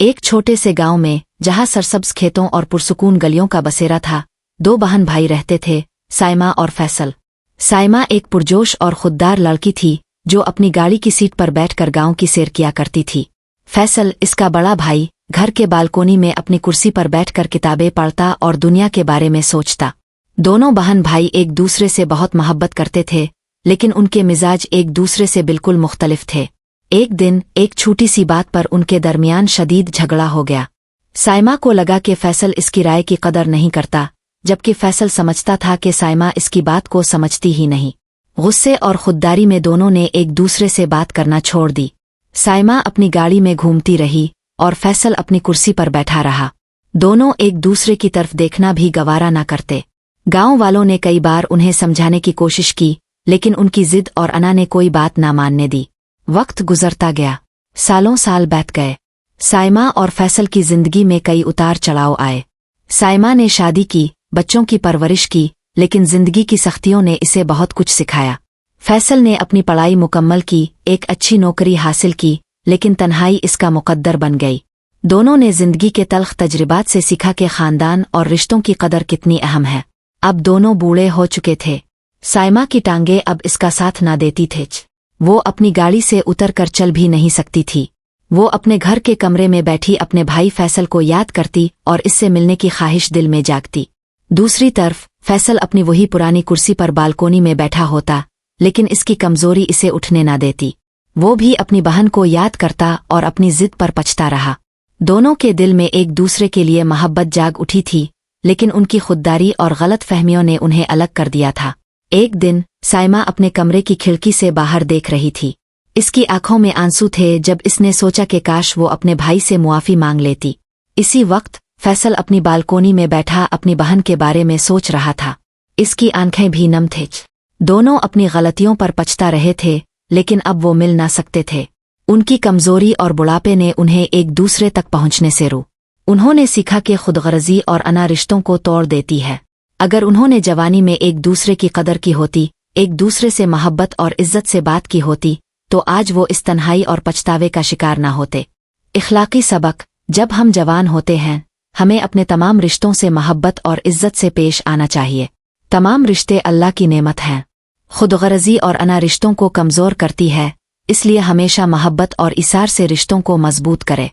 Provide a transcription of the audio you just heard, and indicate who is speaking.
Speaker 1: एक छोटे से गांव में जहां सरसब्ज खेतों और पुरसुकून गलियों का बसेरा था, दो बहन भाई रहते थे, साइमा और फैसल। साइमा एक पुरजोश और खुददार लड़की थी जो अपनी गाड़ी की सीट पर बैठकर गांव की सैर किया करती थी। फैसल, इसका बड़ा भाई, घर के बालकोनी में अपनी कुर्सी पर बैठकर किताबें पढ़ता और दुनिया के बारे में सोचता। दोनों बहन भाई एक दूसरे से बहुत मोहब्बत करते थे, लेकिन उनके मिजाज एक दूसरे से बिल्कुल मुख्तलिफ थे। एक दिन एक छोटी सी बात पर उनके दरमियान शदीद झगड़ा हो गया। साइमा को लगा कि फैसल इसकी राय की कदर नहीं करता, जबकि फैसल समझता था कि साइमा इसकी बात को समझती ही नहीं। गुस्से और खुददारी में दोनों ने एक दूसरे से बात करना छोड़ दी। साइमा अपनी गाड़ी में घूमती रही और फैसल अपनी कुर्सी पर बैठा रहा। दोनों एक दूसरे की तरफ देखना भी गवारा न करते। गांव वालों ने कई बार उन्हें समझाने की कोशिश की, लेकिन उनकी जिद और अना ने कोई बात ना मानने दी। वक्त गुजरता गया, सालों साल बीत गए। साइमा और फैसल की जिंदगी में कई उतार चढ़ाव आए। साइमा ने शादी की, बच्चों की परवरिश की, लेकिन जिंदगी की सख्तियों ने इसे बहुत कुछ सिखाया। फैसल ने अपनी पढ़ाई मुकम्मल की, एक अच्छी नौकरी हासिल की, लेकिन तन्हाई इसका मुकद्दर बन गई। दोनों ने जिंदगी के तल्ख तजर्बात से सीखा कि खानदान और रिश्तों की कदर कितनी अहम है। अब दोनों बूढ़े हो चुके थे। साइमा की टांगें अब इसका साथ ना देती थे। वो अपनी गाड़ी से उतर कर चल भी नहीं सकती थी। वो अपने घर के कमरे में बैठी अपने भाई फैसल को याद करती और इससे मिलने की ख्वाहिश दिल में जागती। दूसरी तरफ फैसल अपनी वही पुरानी कुर्सी पर बालकोनी में बैठा होता, लेकिन इसकी कमजोरी इसे उठने ना देती। वो भी अपनी बहन को याद करता और अपनी जिद पर पछता रहा। दोनों के दिल में एक दूसरे के लिए मोहब्बत जाग उठी थी, लेकिन उनकी खुददारी और गलत फहमियों ने उन्हें अलग कर दिया था। एक दिन साइमा अपने कमरे की खिड़की से बाहर देख रही थी। इसकी आंखों में आंसू थे जब इसने सोचा कि काश वो अपने भाई से मुआफी मांग लेती। इसी वक्त फैसल अपनी बालकोनी में बैठा अपनी बहन के बारे में सोच रहा था। इसकी आंखें भी नम थे। दोनों अपनी गलतियों पर पछता रहे थे, लेकिन अब वो मिल ना सकते थे। उनकी कमजोरी और बुढ़ापे ने उन्हें एक दूसरे तक पहुंचने से रोका। उन्होंने सीखा कि खुदगर्जी और अना रिश्तों को तोड़ देती है। अगर उन्होंने जवानी में एक दूसरे की कदर की होती, एक दूसरे से मोहब्बत और इज्जत से बात की होती, तो आज वो इस तन्हाई और पछतावे का शिकार न होते। इखलाकी सबक: जब हम जवान होते हैं, हमें अपने तमाम रिश्तों से मोहब्बत और इज्जत से पेश आना चाहिए। तमाम रिश्ते अल्लाह की नेमत हैं। खुदगर्जी और अना रिश्तों को कमजोर करती है, इसलिए हमेशा मोहब्बत और इसार से रिश्तों को मजबूत करे।